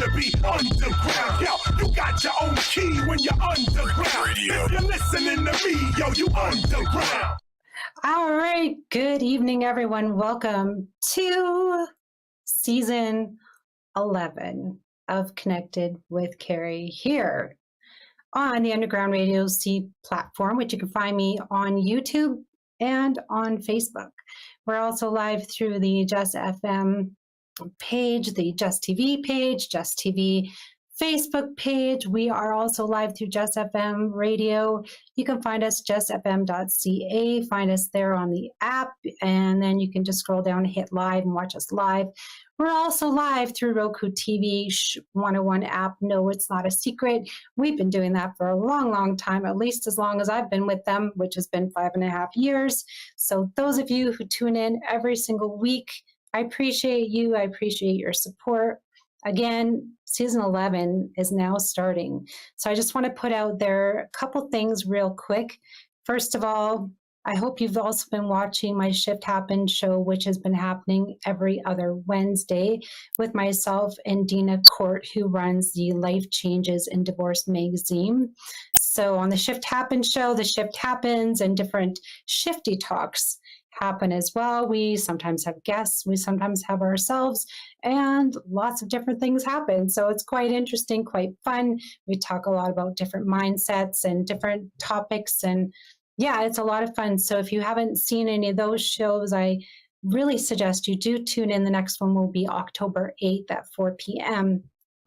to be underground. Yo, you got your own key when you're underground. If you're listening to me, yo, you underground. All right. Good evening, everyone. Welcome to season 11 of Connected with Cari here on the Underground Radio C platform, which you can find me on YouTube and on Facebook. We're also live through the Jess FM page, the Jess TV page, Jess TV Facebook page. We are also live through Jess FM radio. You can find us jessfm.ca, find us there on the app, and then you can just scroll down and hit live and watch us live. We're also live through Roku TV 101 app. No, it's not a secret. We've been doing that for a long, long time, at least as long as I've been with them, which has been 5.5 years. So those of you who tune in every single week, I appreciate you. I appreciate your support. Again, season 11 is now starting. So I just want to put out there a couple things real quick. First of all, I hope you've also been watching my Shift Happen show, which has been happening every other Wednesday with myself and Dina Court, who runs the Life Changes in Divorce magazine. So on the Shift Happen show, the shift happens and different shifty talks happen as well. We sometimes have guests, we sometimes have ourselves, and lots of different things happen. So it's quite interesting, quite fun. We talk a lot about different mindsets and different topics, and yeah, it's a lot of fun. So if you haven't seen any of those shows, I really suggest you do tune in. The next one will be October 8th at 4 p.m.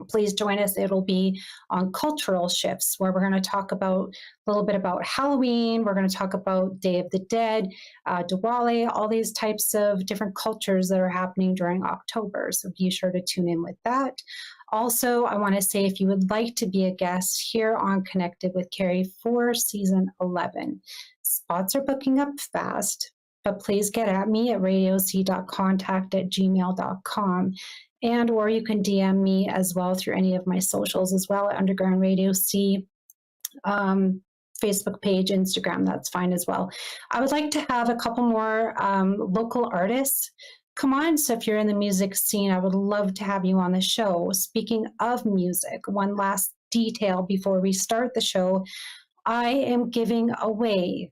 Please join us. It'll be on cultural shifts, where we're going to talk about a little bit about Halloween. We're going to talk about Day of the Dead, Diwali, all these types of different cultures that are happening during October. So be sure to tune in with that. Also, I want to say, if you would like to be a guest here on Connected with Cari for season 11, spots are booking up fast, but please get at me at radioc.contact@gmail.com. And or you can DM me as well through any of my socials as well, at Underground Radio C, Facebook page, Instagram, that's fine as well. I would like to have a couple more local artists come on. So if you're in the music scene, I would love to have you on the show. Speaking of music, one last detail before we start the show, I am giving away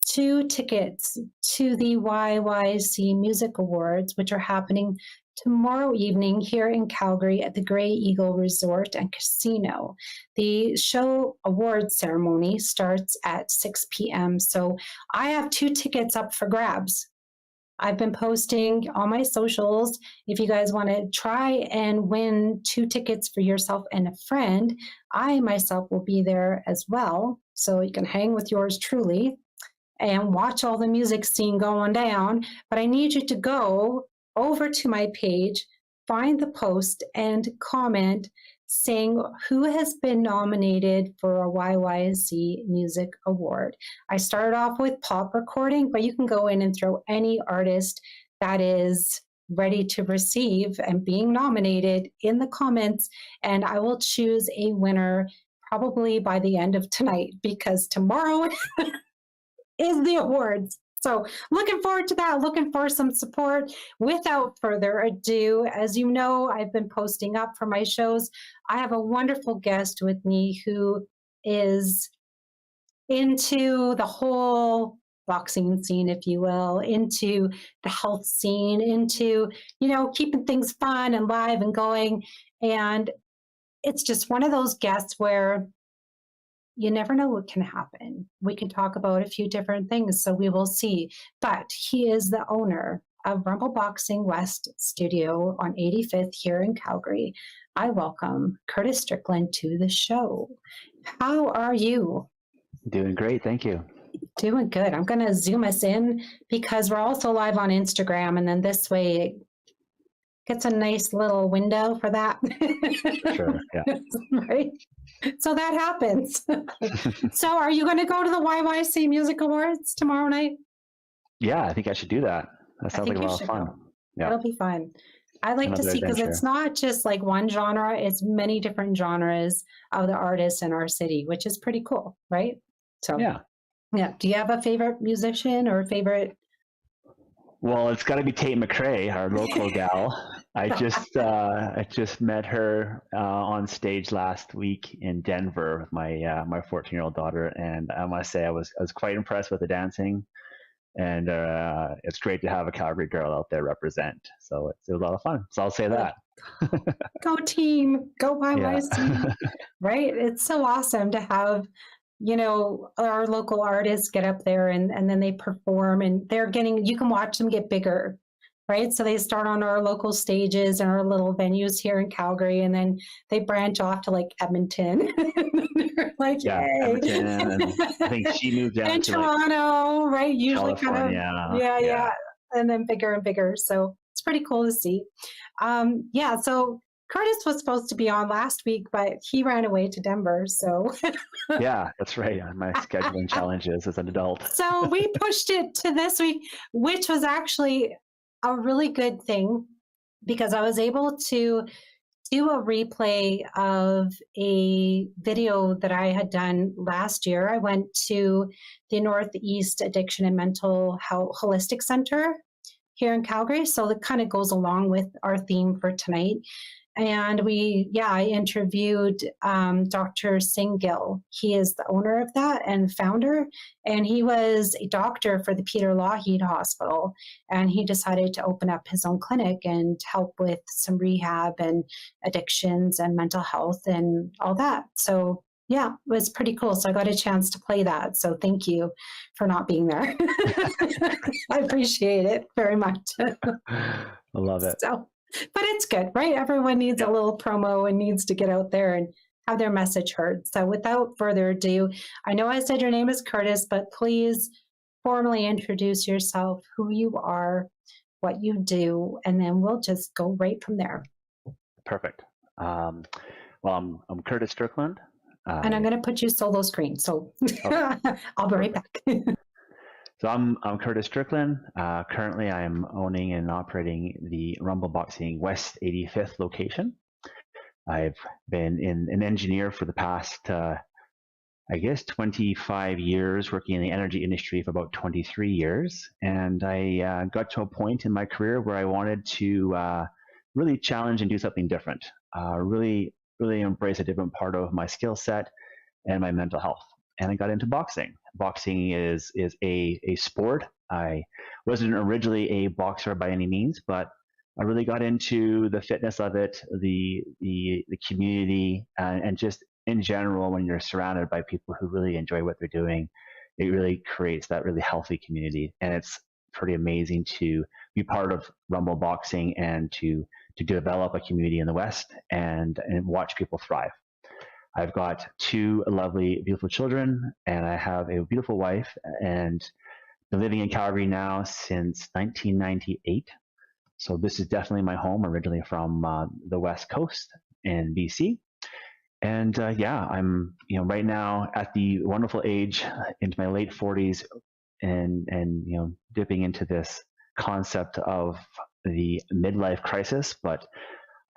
2 tickets to the YYC Music Awards, which are happening tomorrow evening here in Calgary at the Grey Eagle Resort and Casino. The show award ceremony starts at 6 p.m. So I have 2 tickets up for grabs. I've been posting on my socials. If you guys want to try and win 2 tickets for yourself and a friend, I myself will be there as well. So you can hang with yours truly and watch all the music scene going down. But I need you to go over to my page, find the post, and comment saying who has been nominated for a YYC Music Award. I started off with pop recording, but you can go in and throw any artist that is ready to receive and being nominated in the comments, and I will choose a winner probably by the end of tonight, because tomorrow is the awards. So looking forward to that, looking for some support. Without further ado, as you know, I've been posting up for my shows. I have a wonderful guest with me who is into the whole boxing scene, if you will, into the health scene, into, keeping things fun and live and going. And it's just one of those guests where you never know what can happen. We can talk about a few different things, so we will see. But he is the owner of Rumble Boxing West Studio on 85th here in Calgary. I welcome Kurtis Strickland to the show. How are you? Doing great, thank you. Doing good. I'm going to zoom us in because we're also live on Instagram, and then this way it gets a nice little window for that. Sure, yeah. Right? So that happens. So are you going to go to the YYC Music Awards tomorrow night? Yeah, I think I should do that. That sounds like a lot of fun. Yeah. It'll be fun. I like to see, because it's not just like one genre, it's many different genres of the artists in our city, which is pretty cool, right? So yeah. Do you have a favorite musician or favorite? Well, it's got to be Tate McRae, our local gal. I just met her on stage last week in Denver with my 14-year-old daughter, and I must say I was quite impressed with the dancing, and it's great to have a Calgary girl out there represent. So it was a lot of fun. So I'll say that. Go team, go YYC, right? It's so awesome to have, our local artists get up there and then they perform, and you can watch them get bigger, right? So they start on our local stages and our little venues here in Calgary, and then they branch off to like Edmonton. Like, yay. Edmonton, and I think she moved down and to Toronto, like, right? Usually California. Yeah, and then bigger and bigger. So it's pretty cool to see. So Kurtis was supposed to be on last week, but he ran away to Denver. So yeah, that's right. My scheduling challenges as an adult. So we pushed it to this week, which was actually a really good thing because I was able to do a replay of a video that I had done last year. I went to the Northeast Addiction and Mental Health Holistic Center here in Calgary. So that kind of goes along with our theme for tonight. And I interviewed Dr. Singh Gill. He is the owner of that and founder, and he was a doctor for the Peter Lougheed Hospital, and he decided to open up his own clinic and help with some rehab and addictions and mental health and all that. So yeah, it was pretty cool. So I got a chance to play that. So thank you for not being there. I appreciate it very much. I love it. But it's good, right? Everyone needs a little promo and needs to get out there and have their message heard. So without further ado, I know I said your name is Kurtis, but please formally introduce yourself, who you are, what you do, and then we'll just go right from there. Perfect. Well, I'm Kurtis Strickland. And I'm going to put you solo screen. So I'll be right back. So I'm Kurtis Strickland. Currently, I'm owning and operating the Rumble Boxing West 85th location. I've been an engineer for the past, 25 years, working in the energy industry for about 23 years. And I got to a point in my career where I wanted to really challenge and do something different, really embrace a different part of my skill set and my mental health. And I got into boxing. Boxing is a sport. I wasn't originally a boxer by any means, but I really got into the fitness of it, the community, and just in general, when you're surrounded by people who really enjoy what they're doing, it really creates that really healthy community. And it's pretty amazing to be part of Rumble Boxing and to develop a community in the West and watch people thrive. I've got two lovely, beautiful children, and I have a beautiful wife, and been living in Calgary now since 1998. So this is definitely my home, originally from the West Coast in BC. And I'm right now at the wonderful age into my late 40s, and dipping into this concept of the midlife crisis, but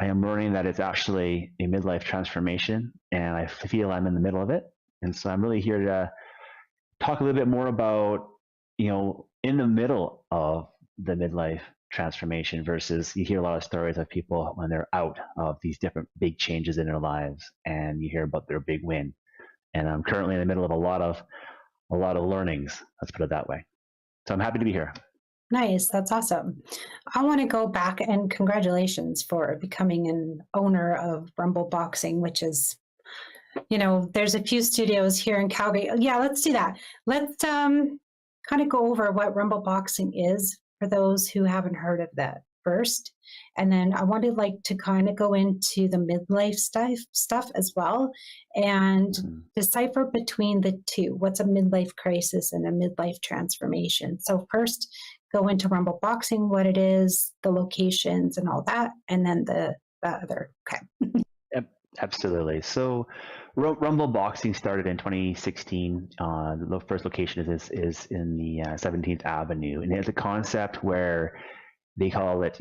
I am learning that it's actually a midlife transformation, and I feel I'm in the middle of it. And so I'm really here to talk a little bit more about, in the middle of the midlife transformation versus you hear a lot of stories of people when they're out of these different big changes in their lives, and you hear about their big win. And I'm currently in the middle of a lot of learnings. Let's put it that way. So I'm happy to be here. Nice. That's awesome. I want to go back and congratulations for becoming an owner of Rumble Boxing, which is, there's a few studios here in Calgary. Yeah, let's do that. Let's kind of go over what Rumble Boxing is for those who haven't heard of that first. And then I wanted to kind of go into the midlife stuff as well and decipher between the two. What's a midlife crisis and a midlife transformation? So first, go into Rumble Boxing, what it is, the locations and all that, and then the other. Okay. Yep, absolutely. So Rumble Boxing started in 2016. The first location is in the 17th Avenue, and it's a concept where they call it,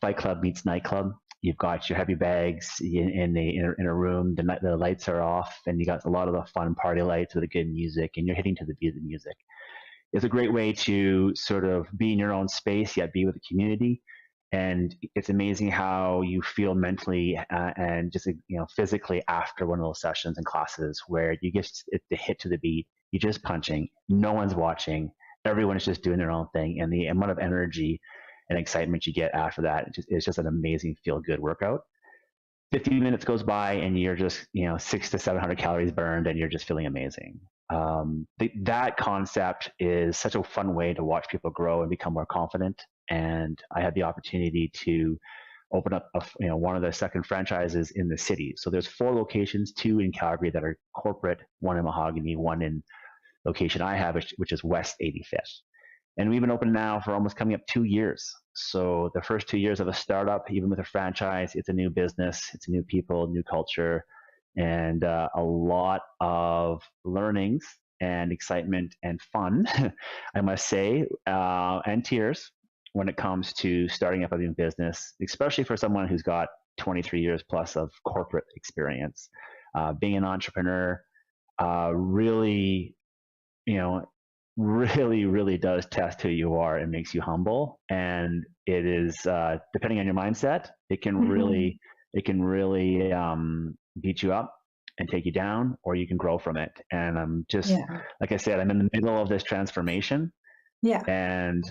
Fight Club meets nightclub. You've got your heavy bags in a room. The lights are off, and you got a lot of the fun party lights with the good music, and you're hitting to the beat of the music. It's a great way to sort of be in your own space, yet be with the community. And it's amazing how you feel mentally and just physically after one of those sessions and classes where you get the hit to the beat. You're just punching. No one's watching. Everyone's just doing their own thing, and the amount of energy and excitement you get after that is just an amazing feel-good workout. 50 minutes goes by, and you're just 600 to 700 calories burned, and you're just feeling amazing. That concept is such a fun way to watch people grow and become more confident. And I had the opportunity to open up one of the second franchises in the city. So there's 4 locations, 2 in Calgary that are corporate, 1 in Mahogany, 1 in location I have, which is West 85th. And we've been open now for almost coming up 2 years. So the first 2 years of a startup, even with a franchise, it's a new business, it's new people, new culture, and a lot of learnings and excitement and fun, I must say, and tears when it comes to starting up a new business, especially for someone who's got 23 years plus of corporate experience. Being an entrepreneur really does test who you are and makes you humble. And it is, depending on your mindset, it can really beat you up and take you down, or you can grow from it. And I'm just, like I said, I'm in the middle of this transformation. Yeah. And,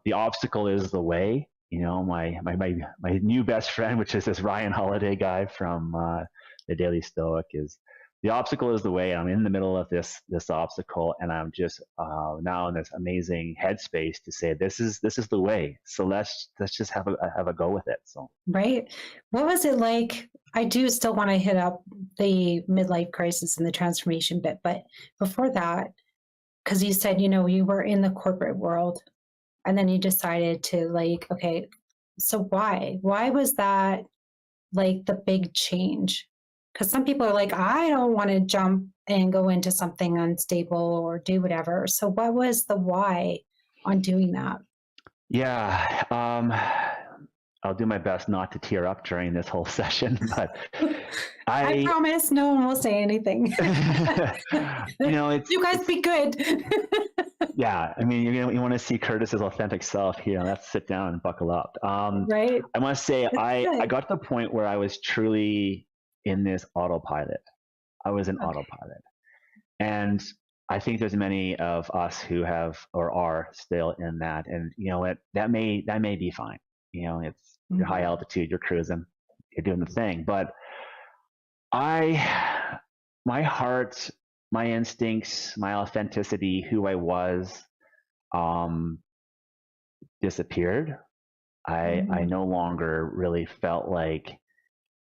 the obstacle is the way. My new best friend, which is this Ryan Holiday guy from the Daily Stoic, is the obstacle is the way. I'm in the middle of this obstacle, and I'm just now in this amazing headspace to say this is the way. So let's just have a go with it. So right. What was it like? I do still want to hit up the midlife crisis and the transformation bit, but before that, because you said you were in the corporate world, and then you decided to okay, so why was that the big change? Because some people are like, I don't want to jump and go into something unstable or do whatever. So what was the why on doing that? Yeah, I'll do my best not to tear up during this whole session, but I promise no one will say anything. You guys be good. Yeah, I mean, you want to see Kurtis's authentic self here. Let's sit down and buckle up. Right. I must say, I got to the point where I was truly in this autopilot. I was in autopilot. And I think there's many of us who have or are still in that. And that may be fine. It's your high altitude, you're cruising, you're doing the thing. But my heart, my instincts, my authenticity, who I was, disappeared. I no longer really felt like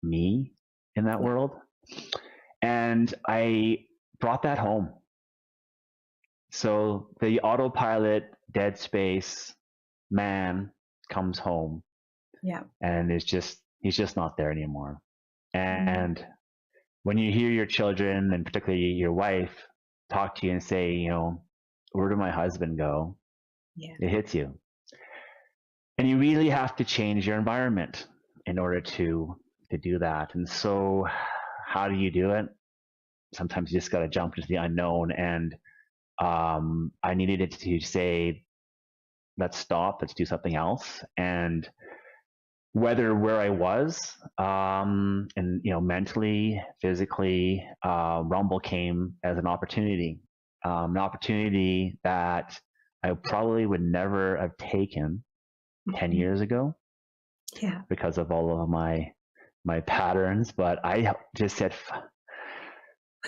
me in that world. And I brought that home. So the autopilot, dead space man comes home. Yeah. And he's just not there anymore. And when you hear your children, and particularly your wife, talk to you and say, where did my husband go? Yeah. It hits you. And you really have to change your environment in order to do that. And so how do you do it? Sometimes you just got to jump into the unknown. And I needed it to say, let's stop, let's do something else. And whether where I was, and mentally, physically, Rumble came as an opportunity that I probably would never have taken 10 years ago. Yeah. Because of all of my patterns, but I just said,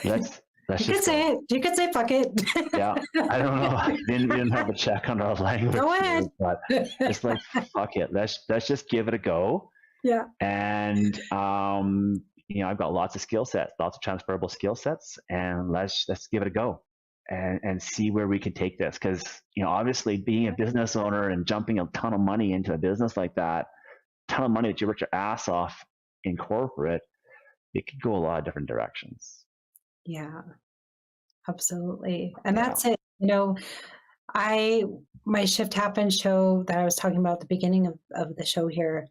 let's you could say it. You could say fuck it. Yeah, I don't know. We didn't have a check on our language. Go ahead. But it's fuck it. Let's just give it a go. Yeah. And I've got lots of skill sets, lots of transferable skill sets, and let's give it a go and see where we can take this. Because obviously, being a business owner and jumping a ton of money into a business like that, a ton of money that you worked your ass off in corporate, it could go a lot of different directions. Yeah, absolutely. And that's it. My Shift Happens show that I was talking about at the beginning of the show here,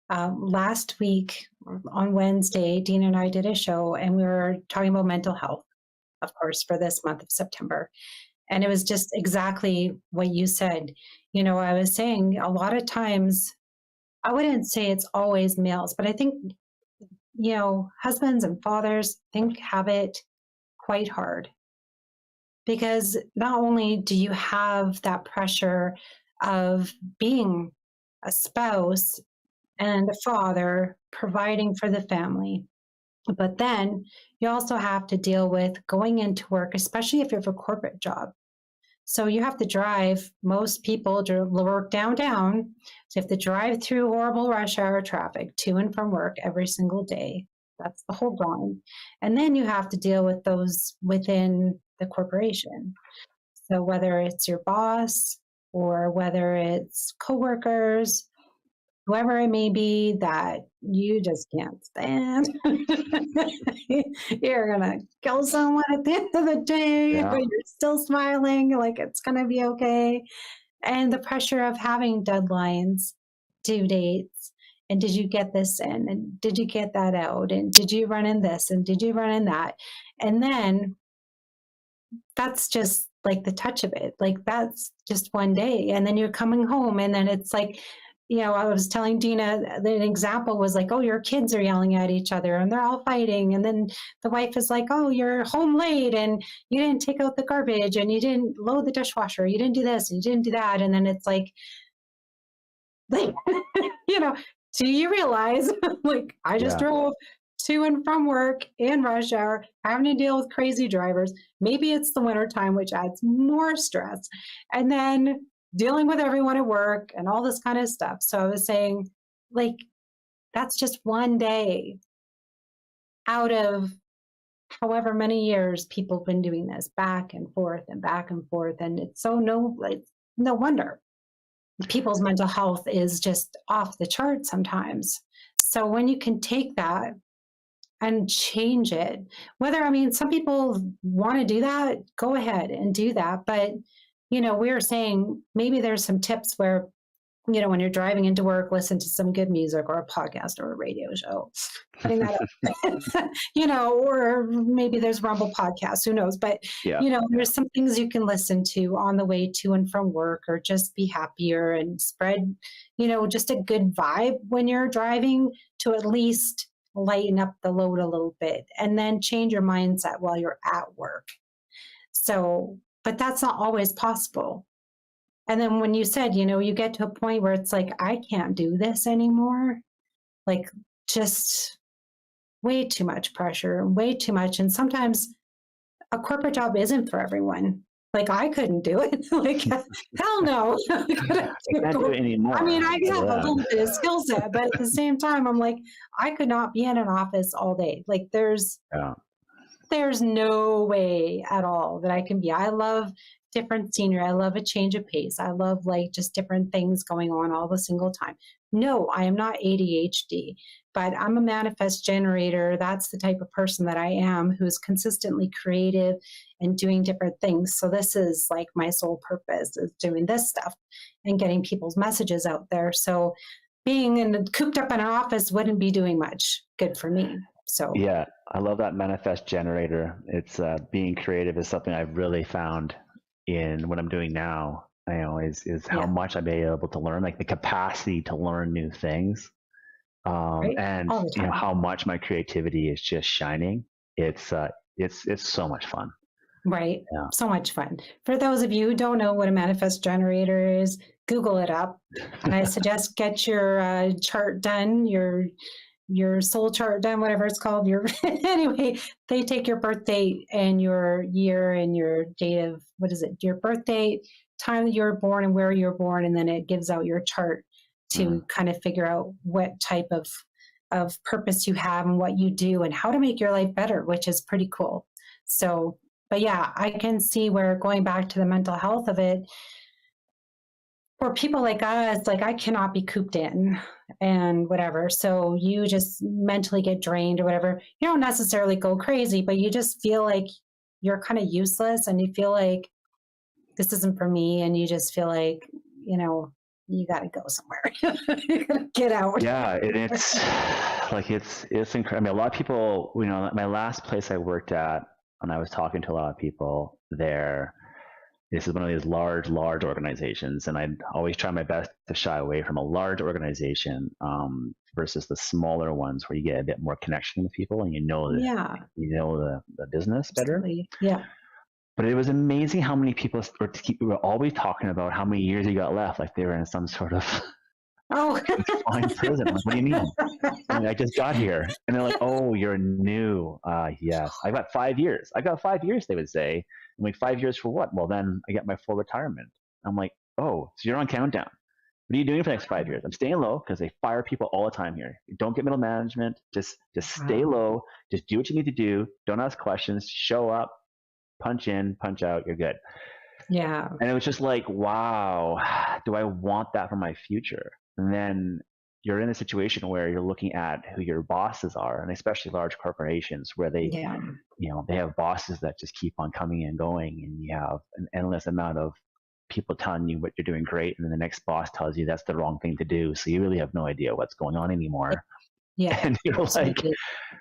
last week on Wednesday, Dean and I did a show, and we were talking about mental health, of course, for this month of September. And it was just exactly what you said. I was saying a lot of times I wouldn't say it's always males, but I think, husbands and fathers have it quite hard, because not only do you have that pressure of being a spouse and a father providing for the family, but then you also have to deal with going into work, especially if you have a corporate job. So you have to drive, most people work downtown. So you have to drive through horrible rush hour traffic to and from work every single day. That's the whole grind. And then you have to deal with those within the corporation. So whether it's your boss or whether it's coworkers, whoever it may be that you just can't stand, you're going to kill someone at the end of the day, but you're still smiling like it's going to be okay. And the pressure of having deadlines, due dates, and did you get this in, and did you get that out, and did you run in this, and did you run in that? And then that's just like the touch of it. Like that's just one day. And then you're coming home, and then it's like, I was telling Dina, the example was like, oh, your kids are yelling at each other and they're all fighting. And then the wife is like, oh, you're home late and you didn't take out the garbage and you didn't load the dishwasher. You didn't do this and you didn't do that. And then it's like, do you realize, like, I just drove to and from work in rush hour, having to deal with crazy drivers. Maybe it's the wintertime, which adds more stress. And then dealing with everyone at work and all this kind of stuff. So I was saying, like, that's just one day out of however many years people have been doing this back and forth and back and forth. And it's no wonder people's mental health is just off the chart sometimes. So when you can take that and change it, some people want to do that, go ahead and do that. But we were saying maybe there's some tips where, when you're driving into work, listen to some good music or a podcast or a radio show, putting that up, or maybe there's Rumble podcasts, who knows? But, there's some things you can listen to on the way to and from work, or just be happier and spread, just a good vibe when you're driving to at least lighten up the load a little bit, and then change your mindset while you're at work. So, but that's not always possible. And then when you said, you get to a point where it's like, I can't do this anymore, like just way too much pressure, way too much. And sometimes a corporate job isn't for everyone. Like I couldn't do it. Like, hell no. I can't do it anymore. I mean, I have a little bit of skill set, but at the same time, I'm like, I could not be in an office all day. Like there's no way at all that I can be. I love different scenery. I love a change of pace. I love like just different things going on all the single time. No, I am not ADHD, but I'm a manifest generator. That's the type of person that I am, who's consistently creative and doing different things. So this is like my sole purpose, is doing this stuff and getting people's messages out there. So being cooped up in an office wouldn't be doing much good for me. So yeah, I love that manifest generator. It's being creative is something I've really found in what I'm doing now. Is how much I'm able to learn, like the capacity to learn new things, and how much my creativity is just shining. It's so much fun. Right. Yeah. So much fun. For those of you who don't know what a manifest generator is, Google it up. And I suggest get your chart done, your soul chart done, whatever it's called. Anyway, they take your birth date and your year and your date of, your birth date, time that you were born and where you were born, and then it gives out your chart to kind of figure out what type of purpose you have and what you do and how to make your life better, which is pretty cool. So, but yeah, I can see where, going back to the mental health of it, for people like us, like I cannot be cooped in and whatever. So you just mentally get drained or whatever. You don't necessarily go crazy, but you just feel like you're kind of useless and you feel like this isn't for me. And you just feel like, you got to go somewhere. You got to get out. Yeah. It's like, it's incredible. I mean, a lot of people, my last place I worked at, and I was talking to a lot of people there, this is one of these large organizations, and I'd always try my best to shy away from a large organization versus the smaller ones where you get a bit more connection with people and you know the business better. Absolutely. Yeah. But it was amazing how many people were always talking about how many years you got left, like they were in some sort of confined prison. Like, what do you mean? I mean, I just got here. And they're like, oh, you're new. Yes. I got 5 years. I got 5 years, they would say. I'm like, 5 years for what? Well, then I get my full retirement. I'm like, oh, so you're on countdown. What are you doing for the next 5 years? I'm staying low because they fire people all the time here. Don't get middle management. Just stay low. Just do what you need to do. Don't ask questions. Show up, punch in, punch out. You're good. Yeah. And it was just like, wow, do I want that for my future? And then you're in a situation where you're looking at who your bosses are, and especially large corporations where they, they have bosses that just keep on coming and going, and you have an endless amount of people telling you what you're doing great, and then the next boss tells you that's the wrong thing to do. So you really have no idea what's going on anymore. Yeah. And you're like,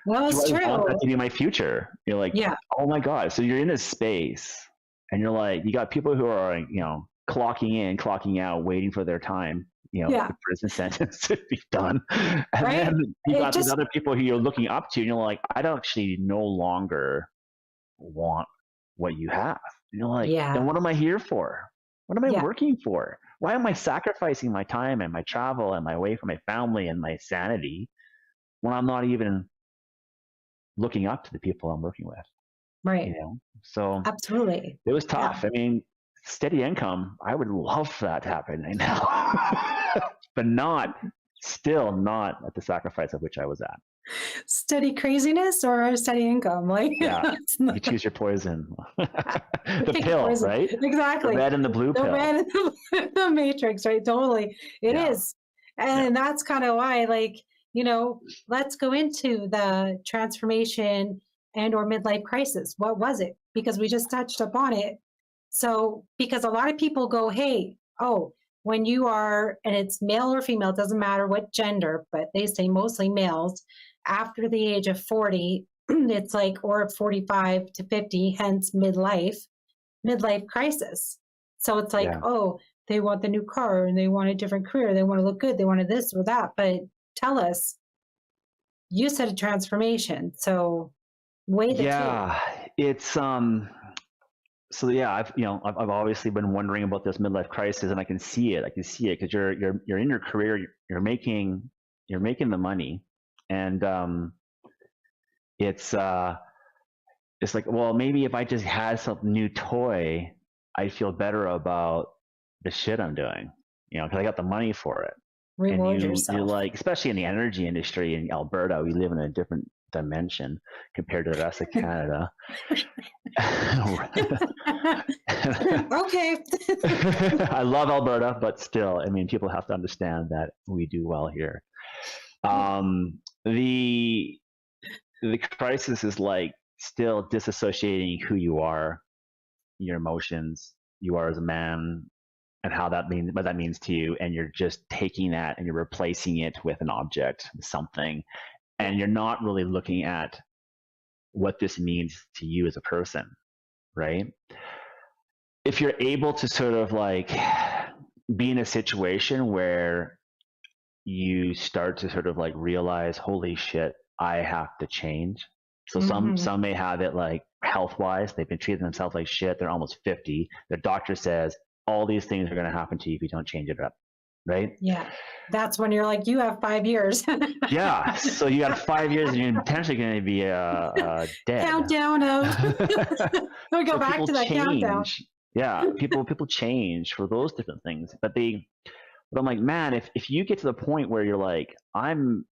well, it's true. I want that to be my future. You're like, oh my God. So you're in this space and you're like, you got people who are, clocking in, clocking out, waiting for their time, the prison sentence to be done. And then you got these other people who you're looking up to and you're like, I don't actually no longer want what you have. And you're like, then what am I here for? What am I working for? Why am I sacrificing my time and my travel and my way from my family and my sanity when I'm not even looking up to the people I'm working with? Right. So absolutely. It was tough. I mean, steady income, I would love for that to happen right now, but still not at the sacrifice of which I was at. Steady craziness or steady income? Like, you choose your poison. The pill, poison. Right? Exactly. The red and the blue pill. The red and the matrix, right? Totally. It is. And that's kind of why, let's go into the transformation and or midlife crisis. What was it? Because we just touched upon it. So, because a lot of people go, when you are, and it's male or female, it doesn't matter what gender, but they say mostly males, after the age of 40, it's like, or 45 to 50, hence midlife crisis. So it's like, they want the new car and they want a different career. They want to look good. They want this or that. But tell us, you said a transformation. So it's, I've obviously been wondering about this midlife crisis, and I can see it because you're in your career, you're making the money, and it's like, well, maybe if I just had some new toy, I'd feel better about the shit I'm doing, because I got the money for it. Reward yourself. You're like, especially in the energy industry in Alberta, we live in a different dimension compared to the rest of Canada. Okay. I love Alberta, but still, I mean, people have to understand that we do well here. The crisis is like still disassociating who you are, your emotions, you are as a man, and what that means to you, and you're just taking that and you're replacing it with an object, something, and you're not really looking at what this means to you as a person, right? If you're able to sort of like be in a situation where you start to sort of like realize, holy shit, I have to change. So some may have it like health-wise, they've been treating themselves like shit. They're almost 50. Their doctor says all these things are going to happen to you if you don't change it up, right? Yeah. That's when you're like, you have 5 years. Yeah. So you got 5 years and you're potentially going to be dead. Countdown of. We go back to that countdown. Yeah. People change for those different things. But I'm like, man, if you get to the point where you're like, I'm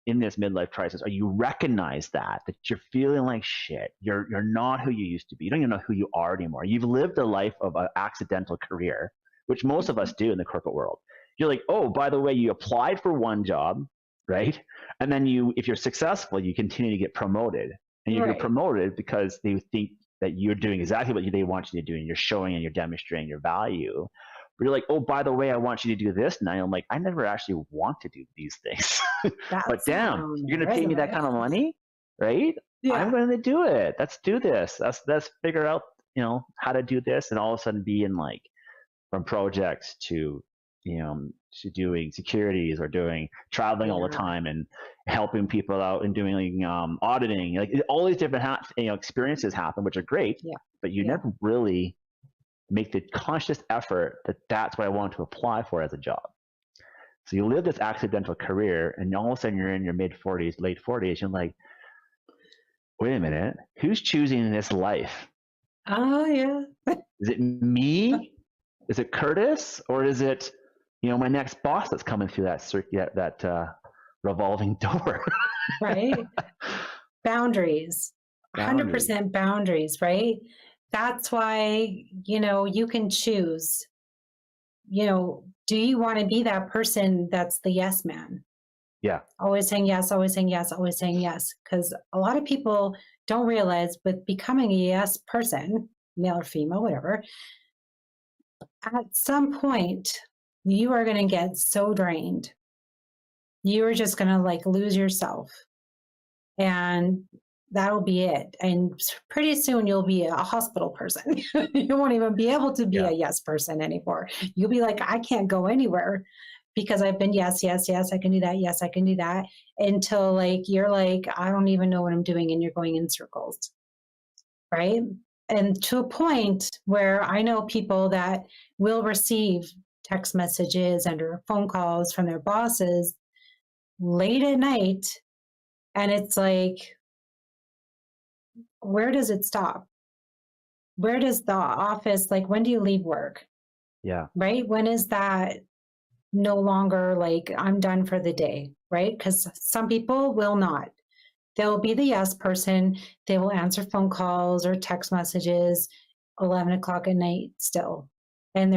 in this midlife crisis, or you recognize that you're feeling like shit, you're not who you used to be, you don't even know who you are anymore. You've lived a life of an accidental career, which most of us do in the corporate world. You're like, oh, by the way, you applied for one job, right? And then if you're successful, you continue to get promoted. And you get promoted because they think that you're doing exactly what they want you to do, and you're showing and you're demonstrating your value. But you're like, oh, by the way, I want you to do this. And I'm like, I never actually want to do these things. But damn, you're going to pay me that kind of money, right? Yeah. I'm going to do it. Let's do this. Let's figure out, how to do this, and all of a sudden be in like from projects to to doing securities or doing traveling all the time and helping people out and doing auditing. Like all these different experiences happen, which are great, but you never really make the conscious effort that that's what I want to apply for as a job. So you live this accidental career, and all of a sudden you're in your mid 40s, late 40s. You're like, wait a minute, who's choosing this life? Oh yeah. Is it me? Is it Kurtis, or is it my next boss that's coming through that revolving door? Right. Boundaries. 100% boundaries, right? That's why, you can choose, do you want to be that person that's the yes man? Yeah. Always saying yes, always saying yes, always saying yes. Because a lot of people don't realize with becoming a yes person, male or female, whatever, at some point, you are going to get so drained. You are just going to like lose yourself. And that'll be it. And pretty soon you'll be a hospital person. You won't even be able to be a yes person anymore. You'll be like, I can't go anywhere because I've been yes, yes, yes, I can do that. Yes, I can do that. Until like, you're like, I don't even know what I'm doing. And you're going in circles. Right. And to a point where I know people that will receive text messages and or phone calls from their bosses late at night. And it's like, where does it stop? Where does the office, like, when do you leave work? Yeah. Right? When is that no longer like, I'm done for the day, right? Because some people will not. They'll be the yes person. They will answer phone calls or text messages 11 o'clock at night still. And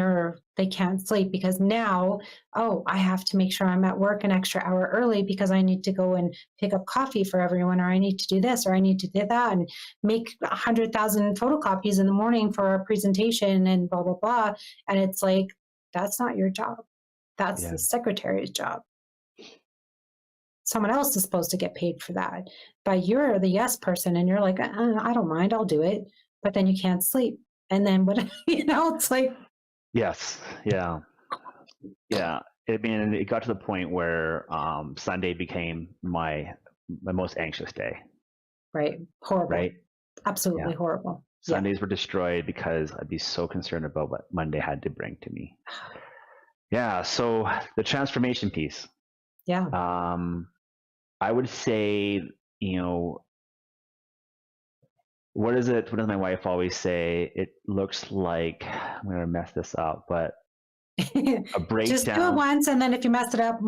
they can't sleep because now, I have to make sure I'm at work an extra hour early because I need to go and pick up coffee for everyone, or I need to do this, or I need to do that, and make 100,000 photocopies in the morning for a presentation and blah, blah, blah. And it's like, that's not your job. That's the secretary's job. Someone else is supposed to get paid for that. But you're the yes person and you're like, I don't mind, I'll do it. But then you can't sleep. And then what, it's like, yes. Yeah. Yeah. I mean, it got to the point where Sunday became my most anxious day. Right. Horrible. Right. Absolutely horrible. Sundays were destroyed because I'd be so concerned about what Monday had to bring to me. Yeah. So the transformation piece. Yeah. I would say, what does my wife always say? It looks like, I'm going to mess this up, but a breakdown. Just do it once, and then if you mess it up, a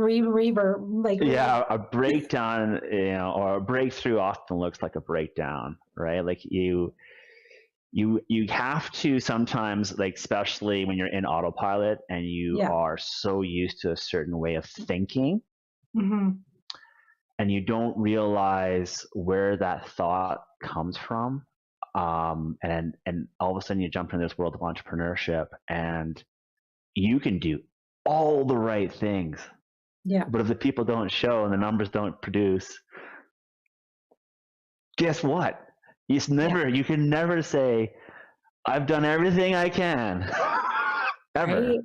breakdown, or a breakthrough often looks like a breakdown, right? Like you have to sometimes, like, especially when you're in autopilot and you are so used to a certain way of thinking, and you don't realize where that thought comes from. And all of a sudden you jump into this world of entrepreneurship and you can do all the right things. Yeah. But if the people don't show and the numbers don't produce, guess what? You can never say, I've done everything I can. Ever. Right?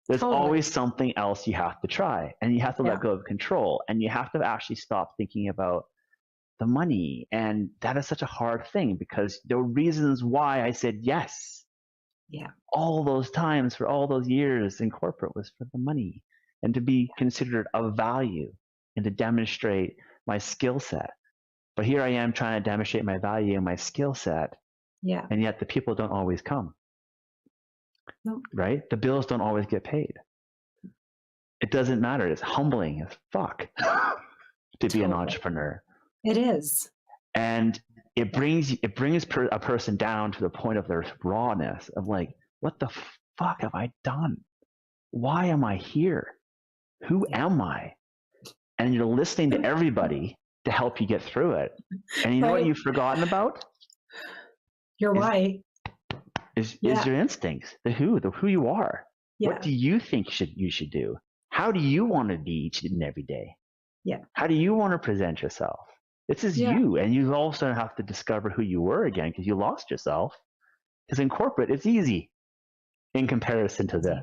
There's always something else you have to try, and you have to let go of control, and you have to actually stop thinking about the money. And that is such a hard thing because there were reasons why I said yes. Yeah. All those times for all those years in corporate was for the money and to be considered of value and to demonstrate my skill set. But here I am trying to demonstrate my value and my skill set. Yeah. And yet the people don't always come. Nope. Right? The bills don't always get paid. It doesn't matter. It's humbling as fuck to be an entrepreneur. It is. And it brings a person down to the point of their rawness of like, what the fuck have I done? Why am I here? Who am I? And you're listening to everybody to help you get through it. And you know what you've forgotten about? Your why. Is your instincts, the who you are. Yeah. What do you think you should do? How do you want to be each and every day? Yeah. How do you want to present yourself? This is you, and you also have to discover who you were again because you lost yourself. Because in corporate, it's easy in comparison to this.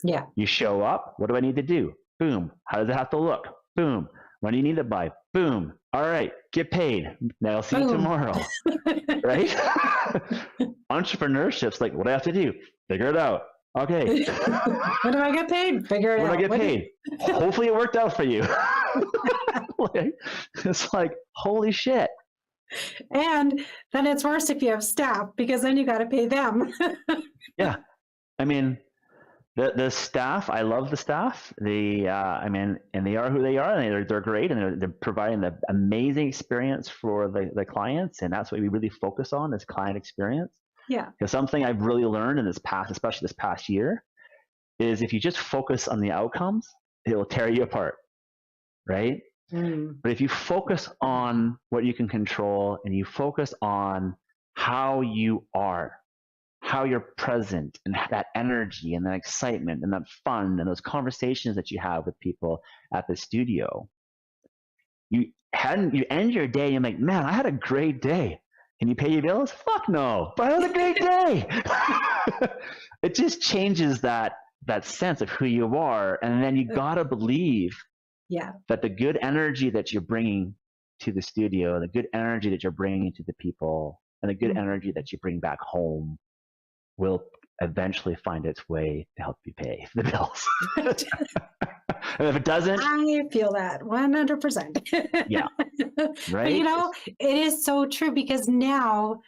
Yeah. You show up. What do I need to do? Boom. How does it have to look? Boom. What do you need to buy? Boom. All right. Get paid. Now I'll see you tomorrow. Right? Entrepreneurship's like, what do I have to do? Figure it out. Okay. When do I get paid? Figure it out. When do I get paid? Hopefully it worked out for you. It's like, holy shit. And then it's worse if you have staff, because then you got to pay them. Yeah. I mean, the staff, I love the staff. I mean, and they are who they are, and they're great, and they're providing the amazing experience for the clients, and that's what we really focus on, is client experience. Yeah. Because something I've really learned in this past, especially this past year, is if you just focus on the outcomes, it will tear you apart, right? But if you focus on what you can control, and you focus on how you are, how you're present, and that energy and that excitement and that fun and those conversations that you have with people at the studio, you end your day and you're like, man, I had a great day. Can you pay your bills? Fuck no, but I had a great day. It just changes that sense of who you are. And then you gotta believe that the good energy that you're bringing to the studio, the good energy that you're bringing to the people, and the good energy that you bring back home will eventually find its way to help you pay the bills. And if it doesn't, I feel that 100%. Yeah. Right. But it is so true, because now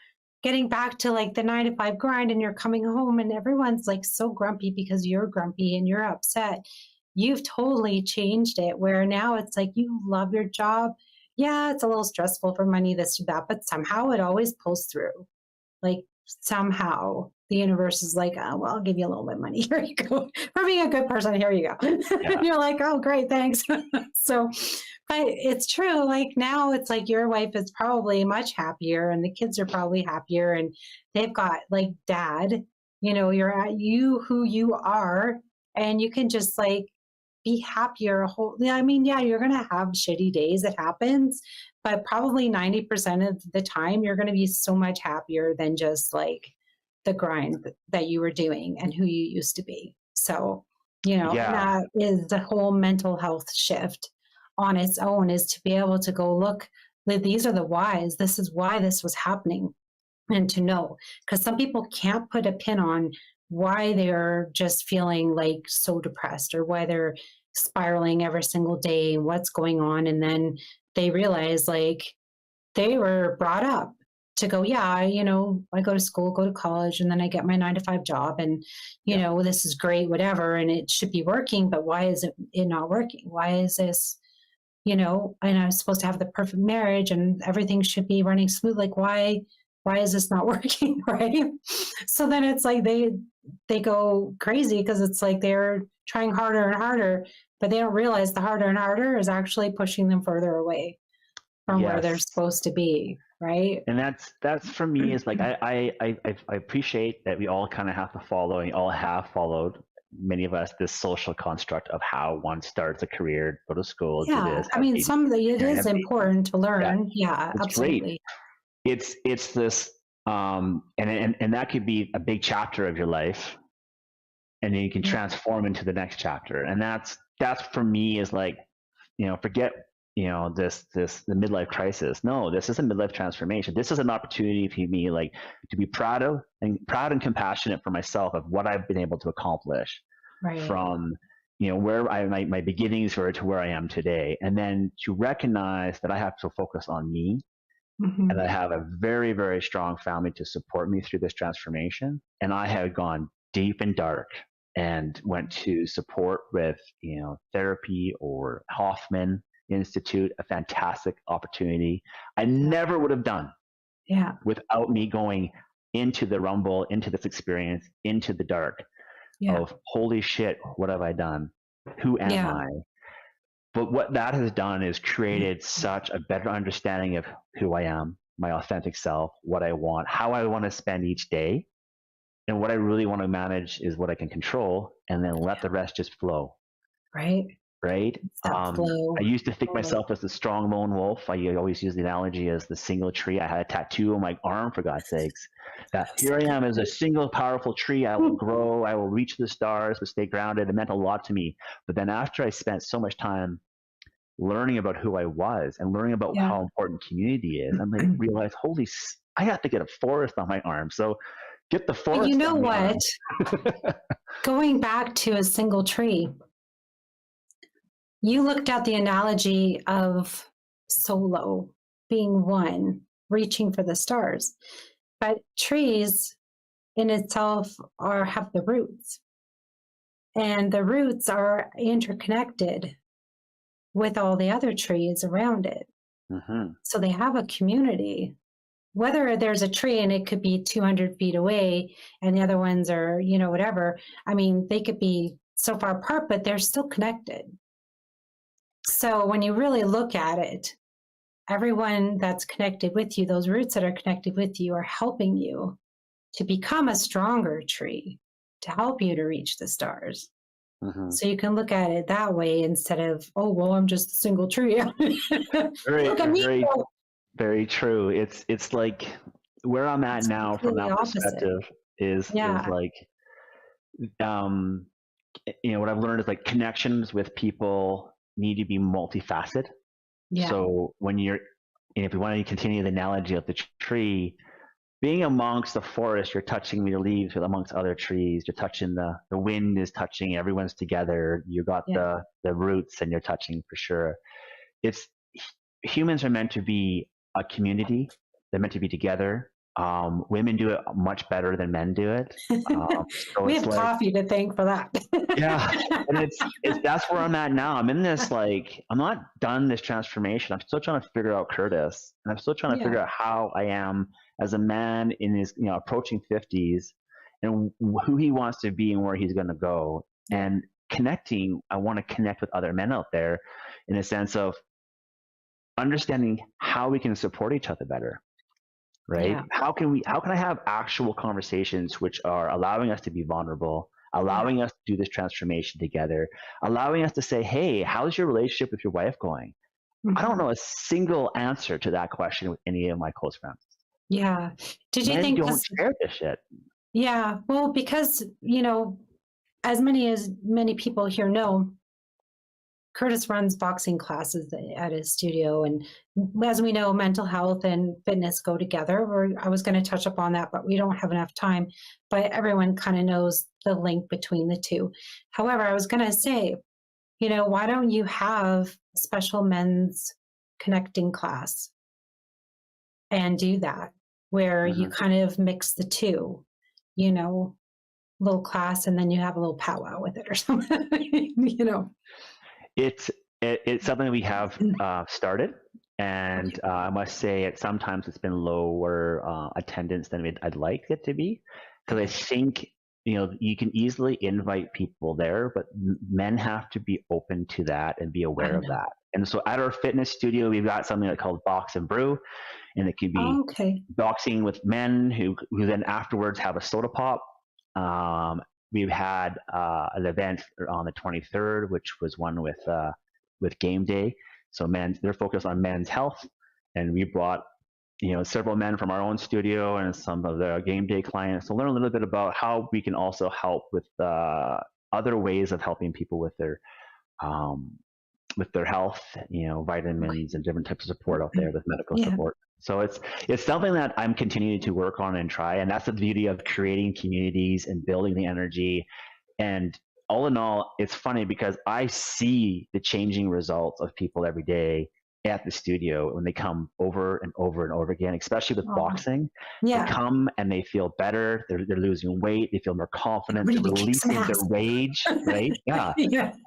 getting back to like the 9 to 5 grind, and you're coming home and everyone's like so grumpy because you're grumpy and you're upset. You've totally changed it, where now it's like you love your job. Yeah, it's a little stressful for money, this or that, but somehow it always pulls through. Like somehow the universe is like, oh, well, I'll give you a little bit of money. Here you go. For being a good person, here you go. Yeah. And you're like, oh, great, thanks. So, but it's true. Like now it's like your wife is probably much happier, and the kids are probably happier, and they've got like dad, you're at who you are, and you can just like be happier. I mean, yeah, you're going to have shitty days. It happens, but probably 90% of the time, you're going to be so much happier than just like the grind that you were doing and who you used to be. So, that is the whole mental health shift on its own, is to be able to go, look, these are the whys. This is why this was happening. And to know, because some people can't put a pin on why they're just feeling like so depressed, or why they're spiraling every single day, and what's going on. And then they realize like they were brought up to go, I go to school, go to college, and then I get my 9 to 5 job, and this is great, whatever, and it should be working, but why is it not working? Why is this, and I'm supposed to have the perfect marriage and everything should be running smooth. Like why is this not working? Right. So then it's like they go crazy, because it's like they're trying harder and harder, but they don't realize the harder and harder is actually pushing them further away from where they're supposed to be. Right. And that's for me, is like, I appreciate that we all kind of have to follow, and all have followed, many of us, this social construct of how one starts a career, go to school, do this. I mean, it is important to learn. Yeah, it's absolutely. Great. It's this, and that could be a big chapter of your life, and then you can transform into the next chapter. And that's for me, is like, forget, the midlife crisis. No, this is a midlife transformation. This is an opportunity for me, like, to be proud and compassionate for myself of what I've been able to accomplish, from, where my beginnings were to where I am today. And then to recognize that I have to focus on me. Mm-hmm. And I have a very, very strong family to support me through this transformation. And I have gone deep and dark, and went to support with, therapy or Hoffman Institute, a fantastic opportunity I never would have done without me going into the rumble, into this experience, into the dark of holy shit, what have I done? Who am I? But what that has done is created such a better understanding of who I am, my authentic self, what I want, how I want to spend each day. And what I really want to manage is what I can control, and then let the rest just flow. Right. right? That flow. I used to think Totally. myself as the strong lone wolf. I always use the analogy as the single tree. I had a tattoo on my arm, for God's sakes, that here I am as a single powerful tree. I will grow. I will reach the stars, but stay grounded. It meant a lot to me. But then after I spent so much time learning about who I was and learning about Yeah. how important community is, I'm like, realize, I have to get a forest on my arm. So get the forest. But you know on my what? arm. Going back to a single tree, you looked at the analogy of solo being one, reaching for the stars. But trees in itself have the roots. And the roots are interconnected with all the other trees around it. Mm-hmm. So they have a community. Whether there's a tree and it could be 200 feet away and the other ones are, whatever. I mean, they could be so far apart, but they're still connected. So when you really look at it, everyone that's connected with you, those roots that are connected with you are helping you to become a stronger tree, to help you to reach the stars. Mm-hmm. So you can look at it that way instead of, oh, well, I'm just a single tree. Look at me. Very true. It's like where I'm at now from that perspective is like, what I've learned is like connections with people need to be multifaceted. Yeah. So when if you want to continue the analogy of the tree, being amongst the forest, you're touching your leaves amongst other trees. You're touching the wind is touching. Everyone's together. You got the roots, and you're touching for sure. Humans are meant to be a community. They're meant to be together. Women do it much better than men do it. So we have coffee to thank for that. Yeah, and that's where I'm at now. I'm in this I'm not done this transformation. I'm still trying to figure out Kurtis, and I'm still trying to figure out how I am as a man in his approaching 50s, and who he wants to be and where he's going to go. And connecting, I want to connect with other men out there, in a sense of understanding how we can support each other better. Right? Yeah. How can I have actual conversations which are allowing us to be vulnerable, allowing us to do this transformation together, allowing us to say, hey, how's your relationship with your wife going? Mm-hmm. I don't know a single answer to that question with any of my close friends. Yeah. Did you think don't share this shit? Yeah. Well, because, as many people here know, Kurtis runs boxing classes at his studio. And as we know, mental health and fitness go together. I was going to touch upon that, but we don't have enough time. But everyone kind of knows the link between the two. However, I was going to say, why don't you have a special men's connecting class and do that, where you kind of mix the two, little class, and then you have a little powwow with it or something, It's something we have started, and I must say sometimes it's been lower attendance than I'd like it to be, because I think you can easily invite people there, but men have to be open to that and be aware of that. And so at our fitness studio, we've got something called Box and Brew, and it could be boxing with men who then afterwards have a soda pop. We've had an event on the 23rd, which was one with Game Day. So they're focused on men's health, and we brought several men from our own studio and some of the Game Day clients to learn a little bit about how we can also help with other ways of helping people with their health, vitamins and different types of support out there with medical support. So it's something that I'm continuing to work on and try, and that's the beauty of creating communities and building the energy. And all in all, it's funny because I see the changing results of people every day at the studio when they come over and over and over again, especially with boxing. They come and they feel better. They're losing weight. They feel more confident. They're releasing their rage, right? Yeah.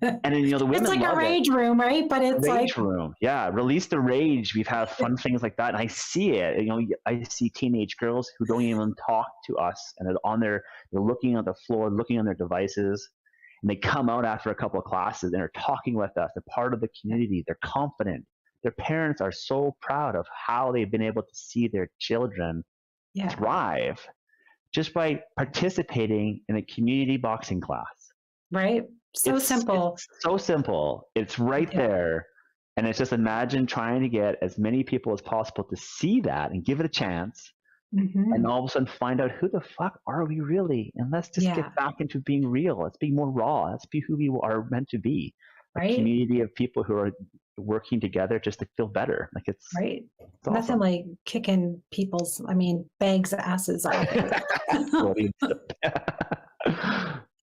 And then, the women it's like a rage room, right? But it's rage room. Yeah. Release the rage. We've had fun things like that. And I see it. I see teenage girls who don't even talk to us, and they're looking on the floor, looking on their devices. And they come out after a couple of classes and they're talking with us. They're part of the community. They're confident. Their parents are so proud of how they've been able to see their children thrive just by participating in a community boxing class. Right. So simple. It's so simple. It's right there. And it's just imagine trying to get as many people as possible to see that and give it a chance. And all of a sudden find out who the fuck are we really? And let's just get back into being real. Let's be more raw. Let's be who we are meant to be. A community of people who are working together just to feel better. Like it's nothing awesome. like kicking people's, bags asses off.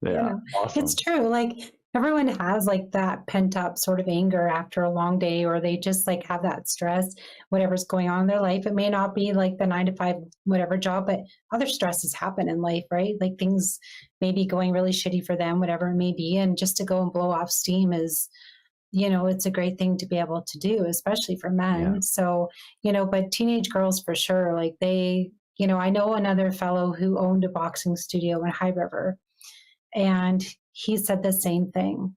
Awesome. It's true. Like everyone has like that pent up sort of anger after a long day, or they just like have that stress, whatever's going on in their life. It may not be like the 9 to 5, whatever job, but other stresses happen in life, right? Like things may be going really shitty for them, whatever it may be. And just to go and blow off steam is, it's a great thing to be able to do, especially for men. Yeah. So, but teenage girls for sure, like they, I know another fellow who owned a boxing studio in High River, and he said the same thing.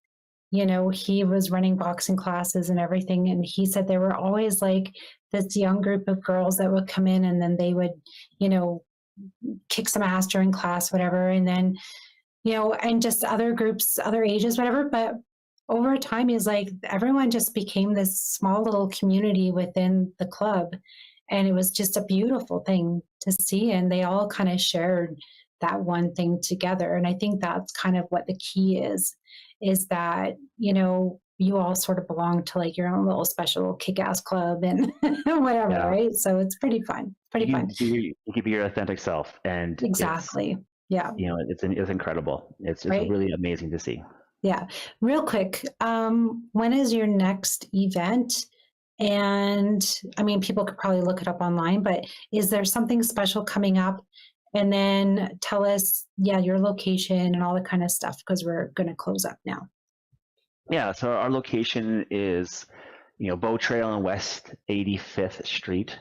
He was running boxing classes and everything. And he said there were always like this young group of girls that would come in and then they would, kick some ass during class, whatever. And then, and just other groups, other ages, whatever. But over time, he's like, everyone just became this small little community within the club. And it was just a beautiful thing to see. And they all kind of shared that one thing together. And I think that's kind of what the key is that, you all sort of belong to like your own little special kick-ass club and whatever, right? So it's pretty fun. You can be your authentic self. And exactly. It's incredible. It's really amazing to see. Yeah. Real quick, when is your next event? And people could probably look it up online, but is there something special coming up? And then tell us, your location and all that kind of stuff, because we're going to close up now. Yeah, so our location is, Bow Trail on West 85th Street.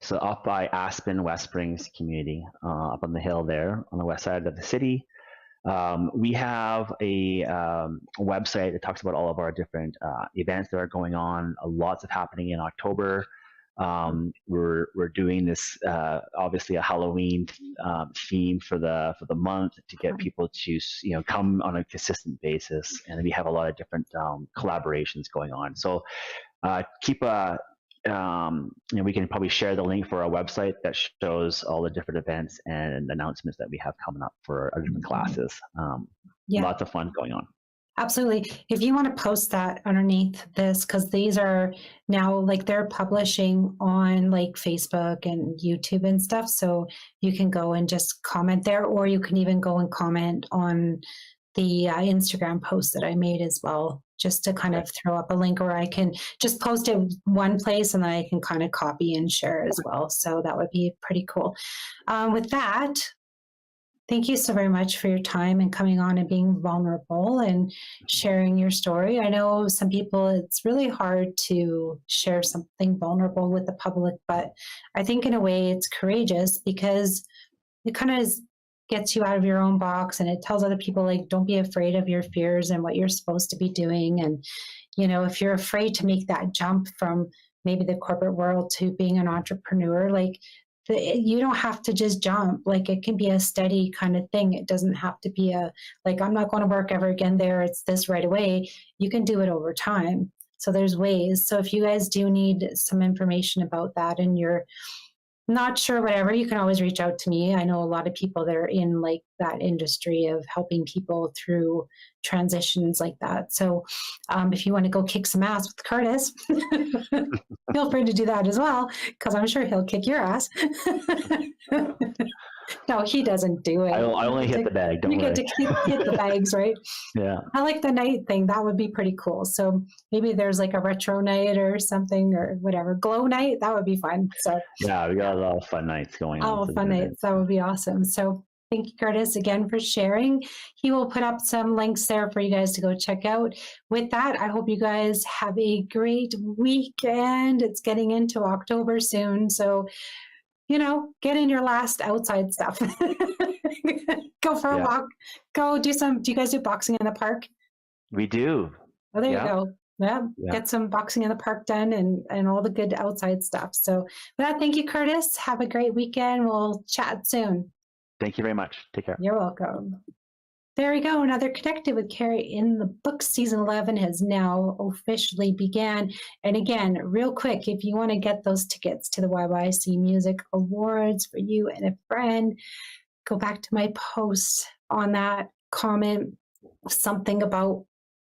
So up by Aspen, West Springs community, up on the hill there on the west side of the city. We have a website that talks about all of our different events that are going on. Lots of happening in October. We're doing this obviously a Halloween theme for the month to get people to come on a consistent basis, and we have a lot of different collaborations going on. So keep we can probably share the link for our website that shows all the different events and announcements that we have coming up for our different classes. Lots of fun going on. Absolutely. If you want to post that underneath this, because these are now like they're publishing on like Facebook and YouTube and stuff. So you can go and just comment there, or you can even go and comment on the Instagram post that I made as well, just to kind of throw up a link, or I can just post it one place and then I can kind of copy and share as well. So that would be pretty cool. With that, thank you so very much for your time and coming on and being vulnerable and sharing your story. I know some people, it's really hard to share something vulnerable with the public, but I think in a way it's courageous because it kind of gets you out of your own box, and it tells other people, like, don't be afraid of your fears and what you're supposed to be doing. And, if you're afraid to make that jump from maybe the corporate world to being an entrepreneur, like, you don't have to just jump. Like, it can be a steady kind of thing. It doesn't have to be I'm not going to work ever again there. It's this right away. You can do it over time. So there's ways. So if you guys do need some information about that and you're not sure, whatever, you can always reach out to me. I know a lot of people that are in like that industry of helping people through transitions like that. So if you want to go kick some ass with Kurtis, feel free to do that as well, because I'm sure he'll kick your ass. No, he doesn't do it. I only hit the bag. Don't worry. You get to hit the bags, right? Yeah. I like the night thing. That would be pretty cool. So maybe there's like a retro night or something, or whatever. Glow night. That would be fun. So yeah, we got a lot of fun nights going on. Oh, fun nights. That would be awesome. So thank you, Kurtis, again for sharing. He will put up some links there for you guys to go check out. With that, I hope you guys have a great weekend. It's getting into October soon. So get in your last outside stuff. Go for a walk. Go do some. Do you guys do boxing in the park? We do. Oh, there you go. Yeah. Get some boxing in the park done and all the good outside stuff. So with that, thank you, Kurtis. Have a great weekend. We'll chat soon. Thank you very much. Take care. You're welcome. There we go. Another Connected with Cari in the book. Season 11 has now officially began. And again, real quick, if you want to get those tickets to the YYC Music Awards for you and a friend, go back to my post on that, comment something about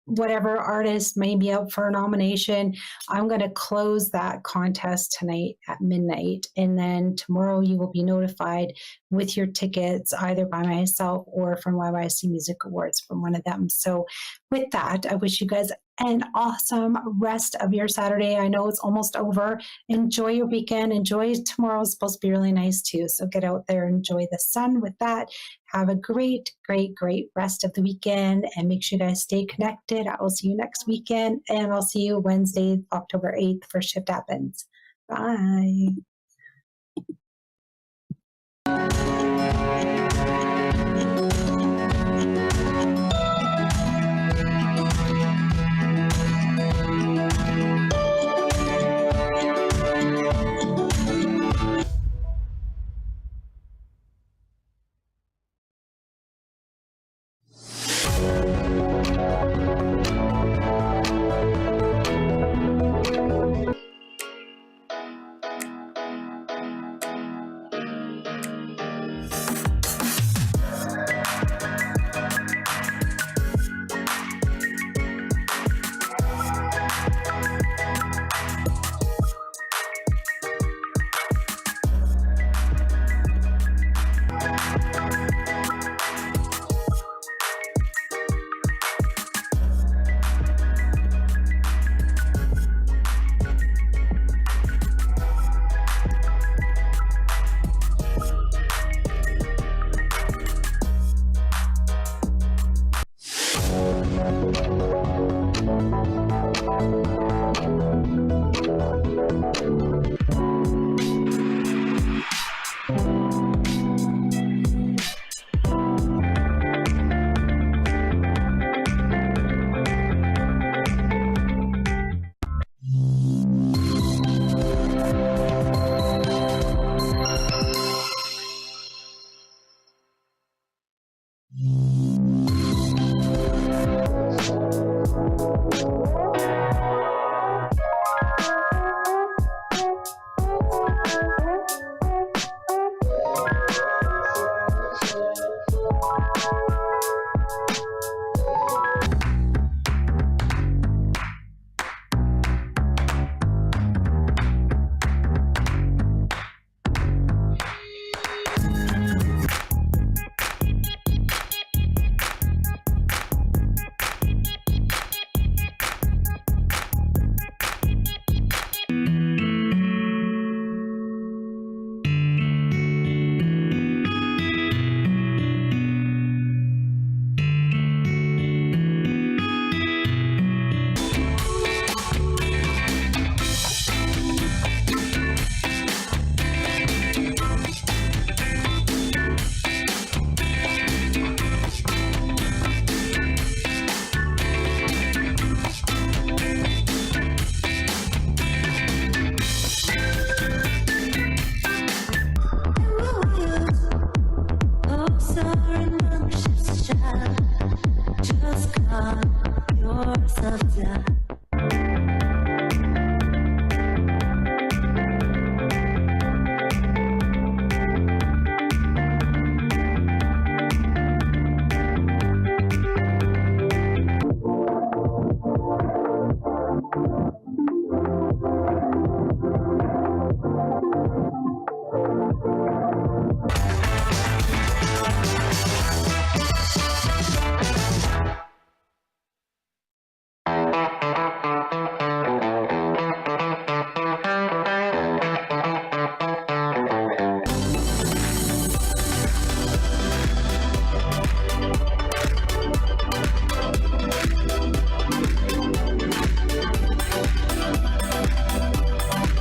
whatever artist may be up for a nomination. I'm going to close that contest tonight at midnight. And then tomorrow you will be notified with your tickets, either by myself or from YYC Music Awards, from one of them. So with that, I wish you guys an awesome rest of your Saturday. I know it's almost over. Enjoy your weekend. Enjoy tomorrow. It's supposed to be really nice too. So get out there, enjoy the sun. With that, have a great, great, great rest of the weekend, and make sure you guys stay connected. I will see you next weekend, and I'll see you Wednesday, October 8th for Shift Happens. Bye.